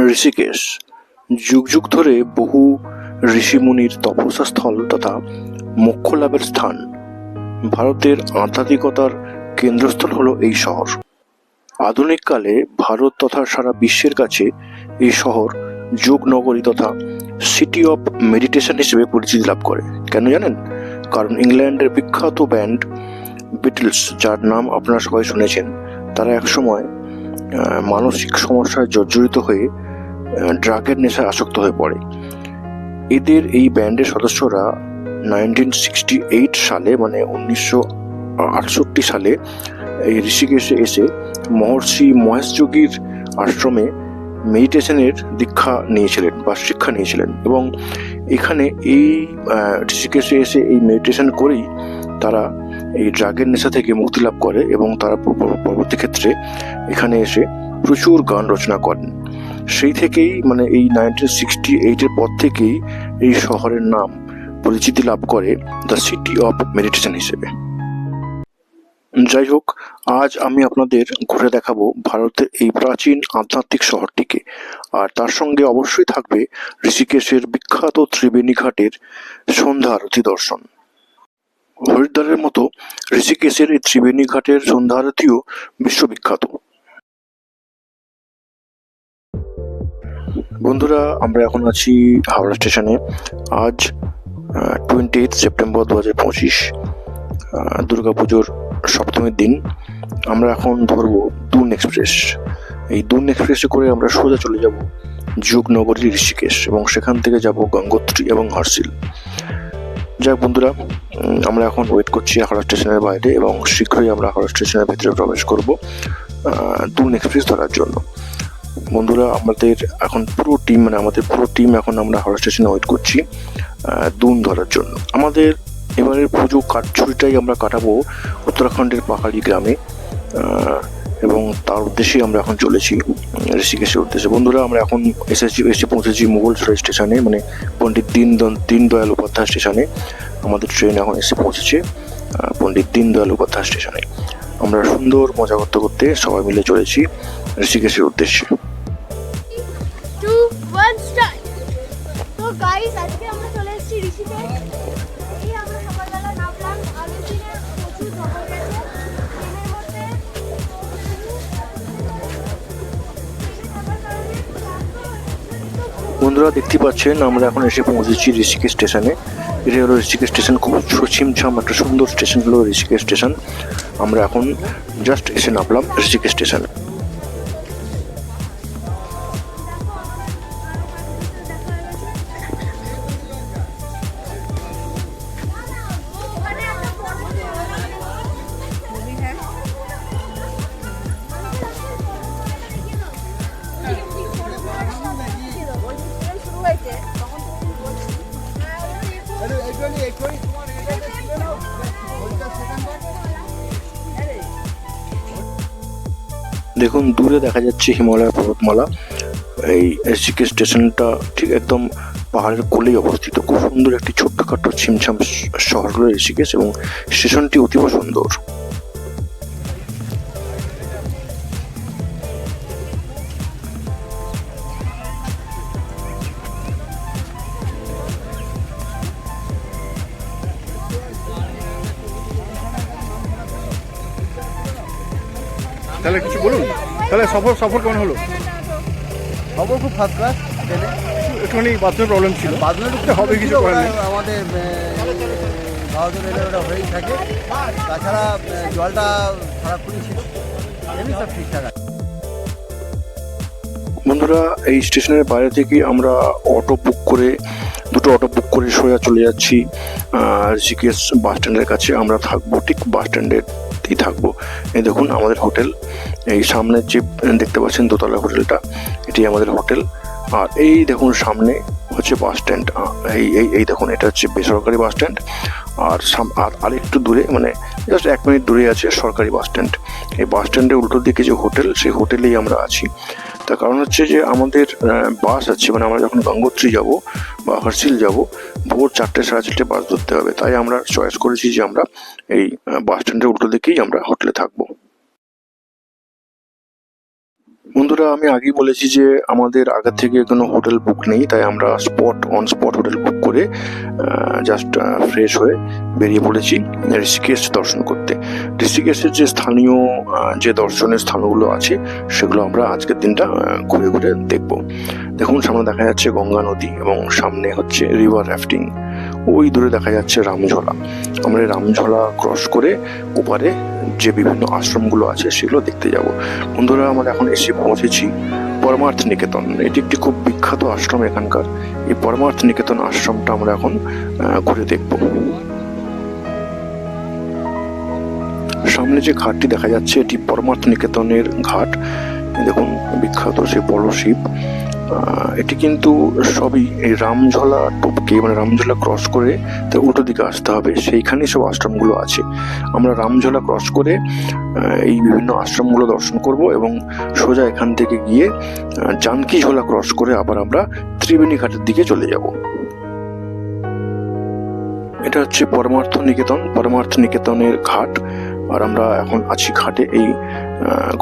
ঋষিকেশ যুগ যুগ ধরে বহু ঋষিমুনির তপস্যা স্থল তথা মোক্ষ লাভের স্থান। ভারতের আধ্যাত্মিকতার কেন্দ্রস্থল হলো এই শহর। আধুনিক কালে ভারত তথা সারা বিশ্বের কাছে এই শহর যোগ নগরী তথা সিটি অফ মেডিটেশন হিসেবে পরিচিতি লাভ করে। কেন জানেন? কারণ ইংল্যান্ডের বিখ্যাত ব্যান্ড বিটলস, যার নাম আপনারা সবাই শুনেছেন, তারা একসময় মানসিক সমস্যায় জর্জরিত হয়ে ড্রাগের নেশায় আসক্ত হয়ে পড়ে। এদের এই ব্যান্ডের সদস্যরা 1968 সালে মানে 1968 সালে এই ঋষিকেশে এসে মহর্ষি মহেশ যোগীর আশ্রমে মেডিটেশনের দীক্ষা নিয়েছিলেন বা শিক্ষা নিয়েছিলেন, এবং এখানে এই ঋষিকেশে এসে এই মেডিটেশন করেই তারা এই ড্রাগের নেশা থেকে মুক্তি লাভ করে এবং তারা পরবর্তী ক্ষেত্রে এখানে এসে প্রচুর গান রচনা করেন। সেই থেকেই মানে এই 1968-এর পর থেকেই এই শহরের নাম পরিচিতি লাভ করে দ্য সিটি অফ মেডিটেশন হিসেবে। যাই হোক, আজ আমি আপনাদের ঘুরে দেখাবো ভারতের এই প্রাচীন আধ্যাত্মিক শহরটিকে, আর তার সঙ্গে অবশ্যই থাকবে ঋষিকেশের বিখ্যাত ত্রিবেণী ঘাটের সন্ধ্যা আরতি দর্শন। হরিদ্বারের মতো ঋষিকেশের এই ত্রিবেণী ঘাটের সন্ধ্যা আরতিও বিশ্ববিখ্যাত। বন্ধুরা, আমরা এখন আছি হাওড়া স্টেশনে। আজ 28 সেপ্টেম্বর 2025, দুর্গাপুজোর সপ্তমীর দিন। আমরা এখন ধরবো দুন এক্সপ্রেস। এই দুন এক্সপ্রেসে করে আমরা সোজা চলে যাব যোগনগরী ঋষিকেশ, এবং সেখান থেকে যাব গঙ্গোত্রী এবং হর্ষিল। যাই বন্ধুরা, আমরা এখন ওয়েট করছি হাওড়া স্টেশনের বাইরে, এবং শীঘ্রই আমরা হাওড়া স্টেশনের ভিতরে প্রবেশ করব দুন এক্সপ্রেস ধরার জন্য। বন্ধুরা, আমাদের পুরো টিম এখন আমরা হাওড়া স্টেশনে ওয়েট করছি দুন ধরার জন্য। আমাদের এবারের পুজো কাঠছুরিটাই আমরা কাটাবো উত্তরাখণ্ডের পাহাড়ি গ্রামে, এবং তার উদ্দেশ্যে আমরা এখন চলেছি ঋষিকেশের উদ্দেশ্যে। বন্ধুরা, আমরা এখন এসে পৌঁছেছি মুঘলসরাই স্টেশনে, মানে পণ্ডিত দীনদয়াল উপাধ্যায় স্টেশনে। আমাদের ট্রেন এখন এসে পৌঁছেছে পণ্ডিত দীনদয়াল উপাধ্যায় স্টেশনে। আমরা সুন্দর মজা করতে করতে সবাই মিলে চলেছি ঋষিকেশের উদ্দেশ্যে। আজকে আমরা চলে এসেছি ঋষিকেশ। আমরা সকালবেলা নামলাম, আগের দিনে প্রচুর খবর গেছে বন্ধুরা, দেখতে পাচ্ছেন আমরা এখন এসে পৌঁছেছি ঋষিকেশ স্টেশনে। এটা হলো ঋষিকেশ স্টেশন। খুব ছিমছাম একটা সুন্দর স্টেশন হলো ঋষিকেশ স্টেশন। আমরা এখন জাস্ট এসে নামলাম ঋষিকেশ স্টেশনে। দেখুন, দূরে দেখা যাচ্ছে হিমালয় পর্বতমালা। এই ঋষিকেশ স্টেশনটা ঠিক একদম পাহাড়ের কোলেই অবস্থিত। খুব সুন্দর একটি ছোট্টখাটো ছিমছাম শহর হলো ঋষিকেশ, এবং স্টেশনটি অতীব সুন্দর। তাহলে কিছু বলুন, তাহলে সফর কেমন হলো? খবর খুব ফার্স্ট ক্লাস। একটুখানি বাথরুমের প্রবলেম ছিল, বাথরুমের তো হবে কিছু করার নেই। আমাদের ভারতের রেলে ওটা হয়েই থাকে। তাছাড়া জলটা খারাপই ছিল, এমনি সব ঠিকঠাক আছে। বন্ধুরা, এই স্টেশনের বাইরে থেকে আমরা দুটো অটো বুক করে সোজা চলে যাচ্ছি ঋষিকেশ বাস স্ট্যান্ডের কাছে। আমরা থাকবো ঠিক বাস স্ট্যান্ডেতেই থাকবো। এই দেখুন আমাদের হোটেল। এই সামনে যে দেখতে পাচ্ছেন দোতলা হোটেলটা, এটি আমাদের হোটেল। আর এই দেখুন সামনে হচ্ছে বাস স্ট্যান্ড। এই দেখুন, এটা হচ্ছে বেসরকারি বাস স্ট্যান্ড। আর একটু দূরে, মানে জাস্ট 1 মিনিট দূরে আছে সরকারি বাস স্ট্যান্ড। এই বাস স্ট্যান্ডের উল্টো দিকে যে হোটেল, সেই হোটেলেই আমরা আছি। তার কারণ হচ্ছে যে আমাদের বাস আছে, মানে আমরা যখন গঙ্গোত্রী যাব বা হর্ষিল যাব, ভোর 4টে 4:30 বাস ধরতে হবে। তাই আমরা চয়েস করেছি যে আমরা এই বাস স্ট্যান্ডের উল্টো দিকেই আমরা হোটেলে থাকবো। বন্ধুরা, আমি আগেই বলেছি যে আমাদের আগে থেকে কোনো হোটেল বুক নেই, তাই আমরা অন স্পট হোটেল বুক করে জাস্ট ফ্রেশ হয়ে বেরিয়ে পড়েছি ঋষিকেশ দর্শন করতে। ঋষিকেশের যে স্থানীয় যে দর্শনীয় স্থানগুলো আছে সেগুলো আমরা আজকের দিনটা ঘুরে ঘুরে দেখব। দেখুন, সামনে দেখা যাচ্ছে গঙ্গা নদী এবং সামনে হচ্ছে রিভার রাফটিং। ওই দূরে দেখা যাচ্ছে রামঝোলা। আমরা এই রামঝোলা ক্রস করে ওপারে যে বিভিন্ন আশ্রমগুলো আছে সেগুলো দেখতে যাব। বন্ধুরা, আমরা এখন এসে পৌঁছেছি পরমার্থ নিকেতন। এটি একটি খুব বিখ্যাত আশ্রম এখানকার। এই পরমার্থ নিকেতন আশ্রমটা আমরা এখন ঘুরে দেখব। সামনে যে ঘাটটি দেখা যাচ্ছে এটি পরমার্থ নিকেতনের ঘাট। দেখুন, বিখ্যাত সেই বড় শিব। এটি কিন্তু সবই এই রামঝোলা টপকে, মানে রামঝোলা ক্রস করে তো উল্টো দিকে আসতে হবে, সেইখানেই সব আশ্রমগুলো আছে। আমরা রামঝোলা ক্রস করে এই বিভিন্ন আশ্রমগুলো দর্শন করব এবং সোজা এখান থেকে গিয়ে জানকী ঝোলা ক্রস করে আবার আমরা ত্রিবেণী ঘাটের দিকে চলে যাব। এটা হচ্ছে পরমার্থ নিকেতন, পরমার্থ নিকেতনের ঘাট। আর আমরা এখন আছি ঘাটে। এই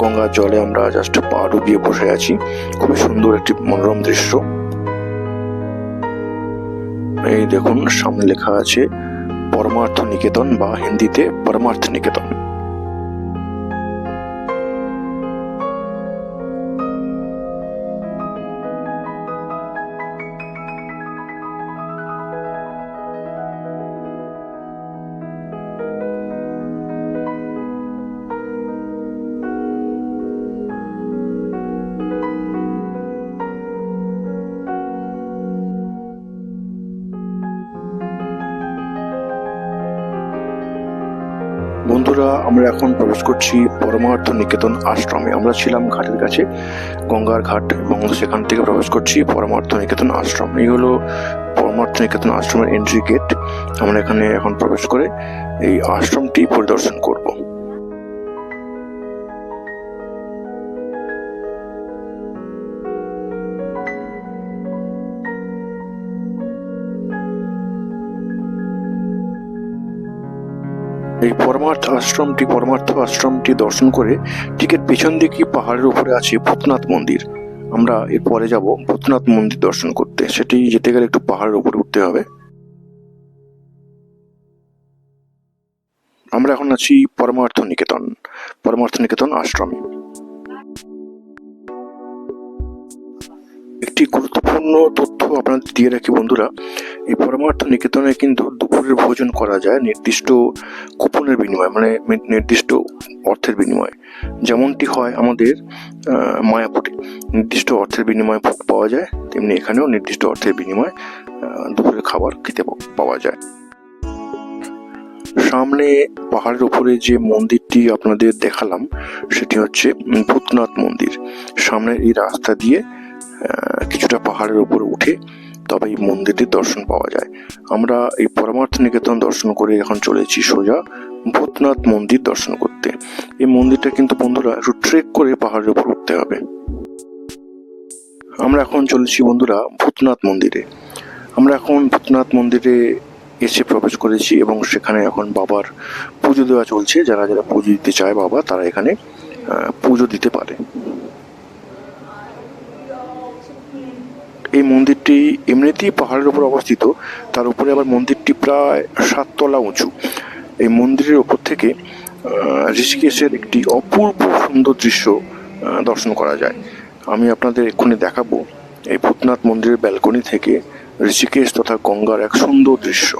গঙ্গার জলে আমরা জাস্ট পা ডুবিয়ে বসে আছি। খুবই সুন্দর একটি মনোরম দৃশ্য। এই দেখুন, সামনে লেখা আছে পরমার্থ নিকেতন বা হিন্দিতে পরমার্থ নিকেতন। বন্ধুরা, আমরা এখন প্রবেশ করছি পরমার্থ নিকেতন আশ্রমে। আমরা ছিলাম ঘাটের কাছে, গঙ্গার ঘাট, এবং সেখান থেকে প্রবেশ করছি পরমার্থ নিকেতন আশ্রম। এই হলো পরমার্থ নিকেতন আশ্রমের এন্ট্রি গেট। আমরা এখানে এখন প্রবেশ করে এই আশ্রমটি পরিদর্শন করব। এই পরমার্থ আশ্রমটি দর্শন করে ঠিক এর পেছন দিকে পাহাড়ের উপরে আছে ভূতনাথ মন্দির। আমরা এরপরে যাব ভূতনাথ মন্দির দর্শন করতে। সেটি যেতে গেলে একটু পাহাড়ের উপরে উঠতে হবে। আমরা এখন আছি পরমার্থ নিকেতন আশ্রমে। একটি গুরুত্বপূর্ণ তথ্য আপনাদের দিয়ে রাখি বন্ধুরা, এই পরমার্থ নিকেতনে কিন্তু দুপুরের ভোজন করা যায় নির্দিষ্ট কুপনের বিনিময়ে, মানে নির্দিষ্ট অর্থের বিনিময়ে। যেমনটি হয় আমাদের মায়াপুরে নির্দিষ্ট অর্থের বিনিময়ে ভোগ পাওয়া যায়, তেমনি এখানেও নির্দিষ্ট অর্থের বিনিময়ে দুপুরের খাবার খেতে পাওয়া যায়। সামনে পাহাড়ের উপরে যে মন্দিরটি আপনাদের দেখালাম সেটি হচ্ছে ভূতনাথ মন্দির। সামনের এই রাস্তা দিয়ে কিছুটা পাহাড়ের উপরে উঠে তবে এই মন্দিরটির দর্শন পাওয়া যায়। আমরা এই পরমার্থ নিকেতন দর্শন করে এখন চলেছি সোজা ভূতনাথ মন্দির দর্শন করতে। এই মন্দিরটা কিন্তু বন্ধুরা একটু ট্রেক করে পাহাড়ের উপর উঠতে হবে। আমরা এখন চলেছি বন্ধুরা ভূতনাথ মন্দিরে। আমরা এখন ভূতনাথ মন্দিরে এসে প্রবেশ করেছি এবং সেখানে এখন বাবার পুজো দেওয়া চলছে। যারা যারা পুজো দিতে চায় বাবা, তারা এখানে পুজো দিতে পারে। এই মন্দিরটি এমনিতেই পাহাড়ের উপর অবস্থিত, তার উপরে আবার মন্দিরটি প্রায় 7 তলা উঁচু। এই মন্দিরের উপর থেকে ঋষিকেশের একটি অপূর্ব সুন্দর দৃশ্য দর্শন করা যায়। আমি আপনাদের এক্ষুনি দেখাবো এই ভূতনাথ মন্দিরের ব্যালকনি থেকে ঋষিকেশ তথা গঙ্গার এক সুন্দর দৃশ্য।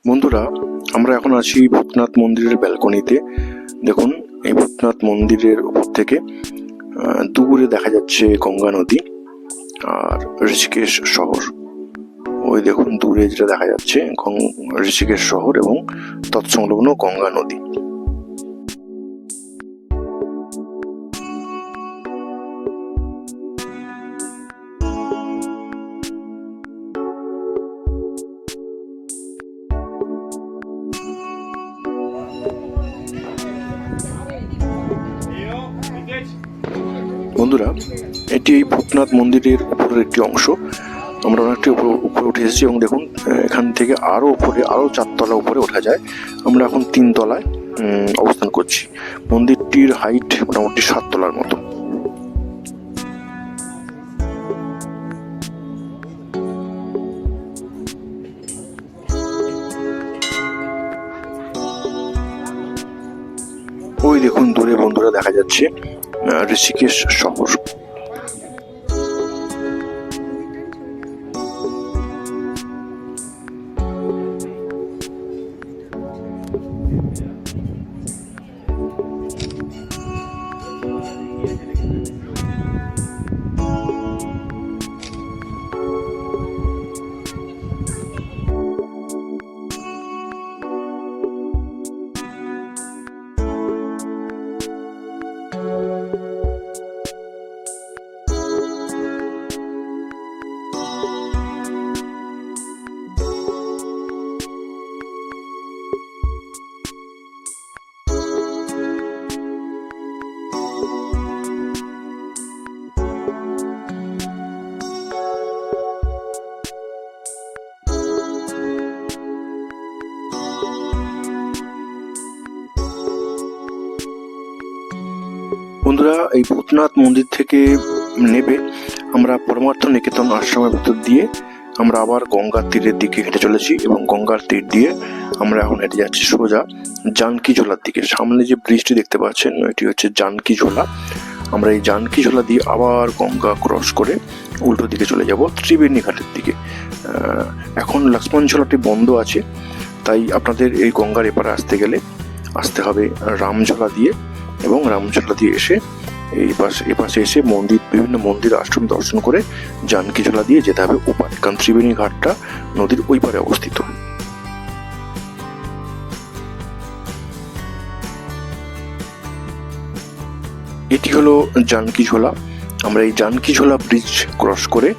বন্ধুরা, আমরা এখন আছি ভূতনাথ মন্দিরের ব্যালকনিতে। দেখুন, এই ভূতনাথ মন্দিরের উপর থেকে দূরে দেখা যাচ্ছে গঙ্গা নদী আর ঋষিকেশ শহর। ওই দেখুন দূরে যেটা দেখা যাচ্ছে ঋষিকেশ শহর এবং তৎসংলগ্ন গঙ্গা নদী। বন্ধুরা, এটি এই ভূতনাথ মন্দিরের উপরের একটি অংশ। আমরা অনেকটি উপরে উঠে এসেছি এবং দেখুন এখান থেকে আরও উপরে, আরও 4 তলা উপরে ওঠা যায়। আমরা এখন 3 তলায় অবস্থান করছি। মন্দিরটির হাইট মোটামুটি 7 তলার মতো। ওই দেখুন দূরে বন্ধুরা দেখা যাচ্ছে ঋষিকেশ শহর। বন্ধুরা, এই ভূতনাথ মন্দির থেকে নেবে আমরা পরমার্থ নিকেতন আশ্রমের ভিতর দিয়ে আমরা আবার গঙ্গার তীরের দিকে হেঁটে চলেছি এবং গঙ্গার তীর দিয়ে আমরা এখন হেঁটে যাচ্ছি সোজা জানকী ঝোলার দিকে। সামনে যে ব্রিজটি দেখতে পাচ্ছেন এটি হচ্ছে জানকী ঝোলা। আমরা এই জানকী ঝোলা দিয়ে আবার গঙ্গা ক্রস করে উল্টো দিকে চলে যাব ত্রিবেণী ঘাটের দিকে। এখন লক্ষ্মণ ঝোলাটি বন্ধ আছে, তাই আপনাদের এই গঙ্গার এপারে আসতে হবে রামঝোলা দিয়ে, এবং রামঝোলা দিয়ে এসে এপাশে এসে বিভিন্ন মন্দির আশ্রম দর্শন করে জানকী ঝোলা দিয়ে যেতে হবে ওপারে, কারণ ত্রিবেণী ঘাটটা নদীর ওই পারে অবস্থিত। এটি হলো জানকী ঝোলা। আমরা এই জানকী ঝোলা ব্রিজ ক্রস করে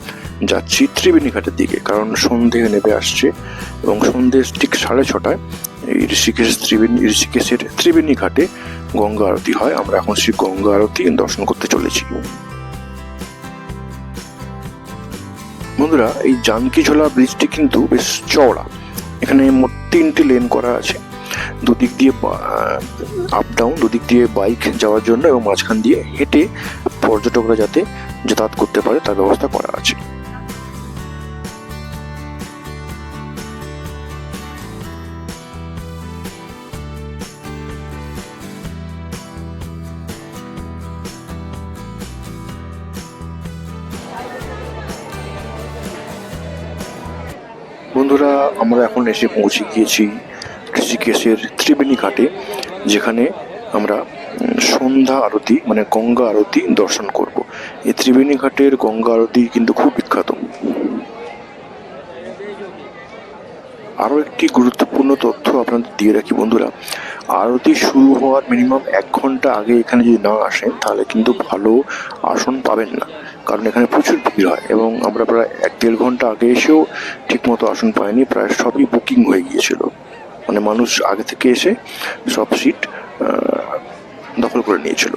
যাচ্ছি ত্রিবেণী ঘাটের দিকে, কারণ সন্ধে নেমে আসছে এবং সন্ধে ঠিক 6:30টায় এই ঋষিকেশের ত্রিবেণী ঘাটে গঙ্গা আরতি হয়। আমরা এখন সেই গঙ্গা আরতি দর্শন করতে চলেছি। বন্ধুরা, এই জানকী ঝোলা ব্রিজটি কিন্তু বেশ চওড়া। এখানে মোট 3টি লেন করা আছে, দুদিক দিয়ে আপ ডাউন, দুদিক দিয়ে বাইক যাওয়ার জন্য, এবং মাঝখান দিয়ে হেঁটে পর্যটকরা যাতে যাতায়াত করতে পারে তার ব্যবস্থা করা আছে। বন্ধুরা, আমরা এখন এসে পৌঁছে গিয়েছি ঋষিকেশের ত্রিবেণী ঘাটে, যেখানে আমরা সন্ধ্যা আরতি মানে গঙ্গা আরতি দর্শন করব। এই ত্রিবেণী ঘাটের গঙ্গা আরতি কিন্তু খুব বিখ্যাত। আরও একটি গুরুত্বপূর্ণ তথ্য আপনাদের দিয়ে রাখি বন্ধুরা, আরতি শুরু হওয়ার মিনিমাম 1 ঘন্টা আগে এখানে যদি না আসেন তাহলে কিন্তু ভালো আসন পাবেন না, কারণ এখানে প্রচুর ভিড় হয়। এবং আমরা প্রায় 1-1.5 ঘন্টা আগে এসেও ঠিকমতো আসন পাইনি, প্রায় সবই বুকিং হয়ে গিয়েছিল। মানে মানুষ আগে থেকে এসে সব সিট দখল করে নিয়েছিল।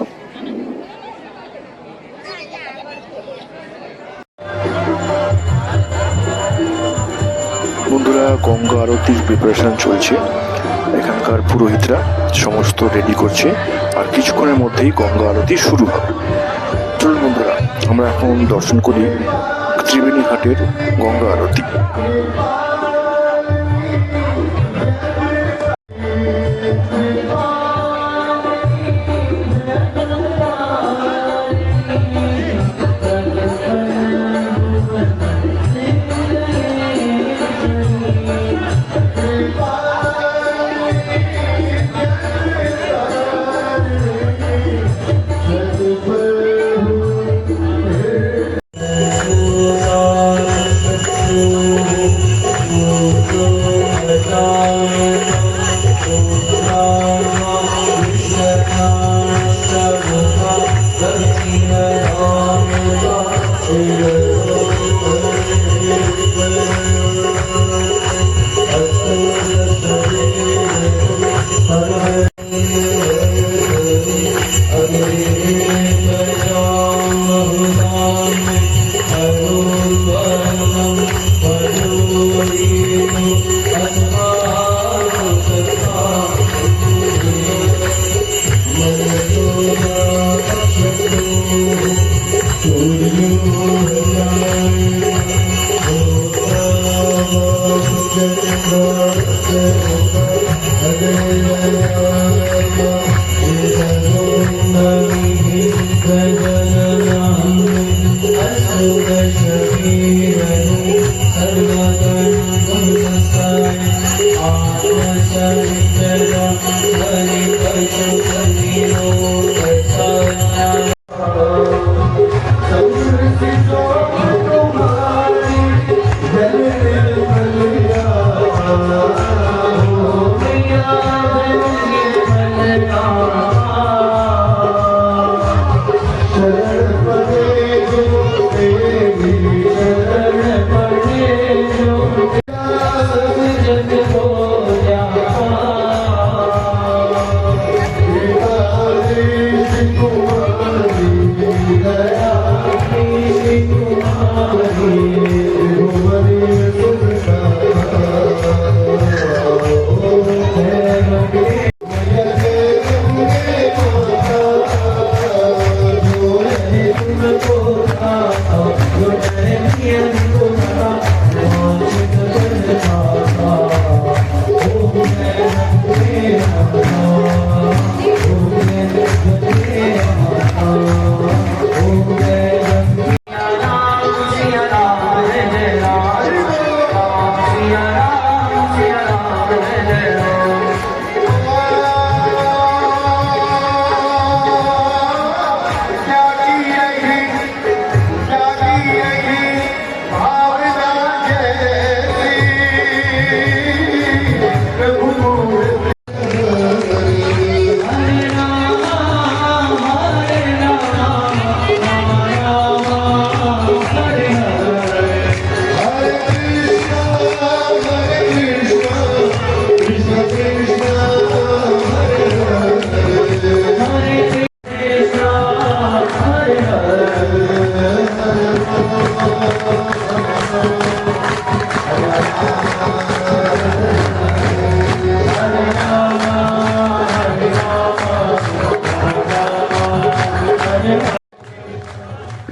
বন্ধুরা, গঙ্গা আরতির প্রিপারেশন চলছে। এখানকার পুরোহিতরা সমস্ত রেডি করছে, আর কিছুক্ষণের মধ্যেই গঙ্গা আরতি শুরু হবে। চলুন বন্ধুরা, আমরা এখন দর্শন করি ত্রিবেণী ঘাটের গঙ্গা আরতি।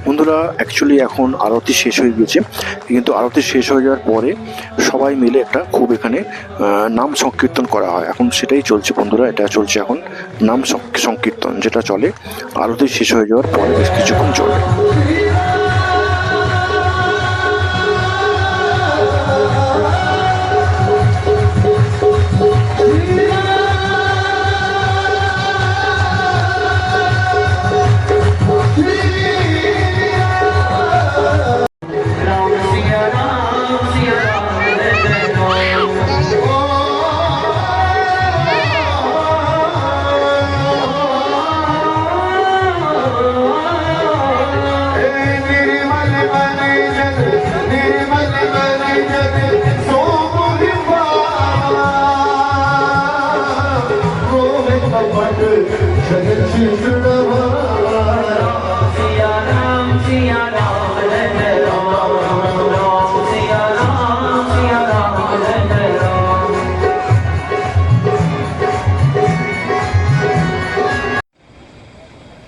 বন্ধুরা অ্যাকচুয়ালি এখন আরতি শেষ হয়ে গেছে, কিন্তু আরতি শেষ হয়ে যাওয়ার পরে সবাই মিলে একটা খুব এখানে নাম সংকীর্তন করা হয়। এখন সেটাই চলছে বন্ধুরা, এটা চলছে এখন নাম সংকীর্তন, যেটা চলে আরতি শেষ হয়ে যাওয়ার পরে বেশ কিছুক্ষণ চলে।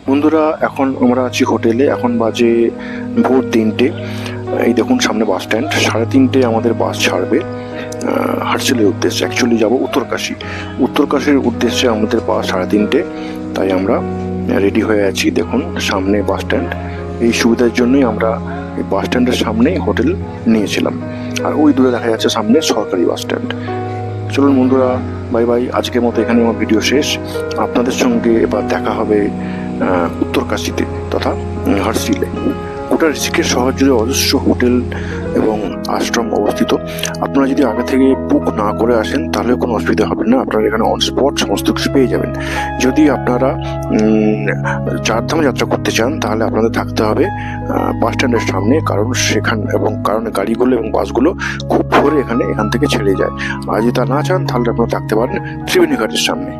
বন্ধুরা এখন আমরা আছি হোটেলে, এখন বাজে ভোর 3টে। এই দেখুন সামনে বাস স্ট্যান্ড, 3:30 আমাদের বাস ছাড়বে হাটশিলের উদ্দেশ্যে। অ্যাকচুয়ালি যাব উত্তরকাশী, উত্তরকাশীর উদ্দেশ্যে আমাদের বাস 3:30, তাই আমরা রেডি হয়ে আছি। দেখুন সামনে বাস স্ট্যান্ড, এই সুবিধার জন্যই আমরা এই বাস স্ট্যান্ডের সামনেই হোটেল নিয়েছিলাম। আর ওই দূরে দেখা যাচ্ছে সামনে সরকারি বাস স্ট্যান্ড। চলুন বন্ধুরা, বাই বাই, আজকের মতো এখানে আমার ভিডিও শেষ। আপনাদের সঙ্গে এবার দেখা হবে উত্তরকাশীতে তথা হাটশিলে। গোটা ঋষিকেশ শহর জুড়ে অজস্র হোটেল এবং আশ্রম অবস্থিত। আপনারা যদি আগে থেকে বুক না করে আসেন তাহলে কোনো অসুবিধা হবে না, আপনারা এখানে অন স্পট সমস্ত কিছু পেয়ে যাবেন। যদি আপনারা চারধাম যাত্রা করতে চান তাহলে আপনাদের থাকতে হবে বাস স্ট্যান্ডের সামনে, কারণ গাড়িগুলো এবং বাসগুলো খুব ভোরে এখান থেকে ছেড়ে যায়। আর যদি তা না চান তাহলে আপনারা থাকতে পারেন ত্রিবেণী ঘাটের সামনে।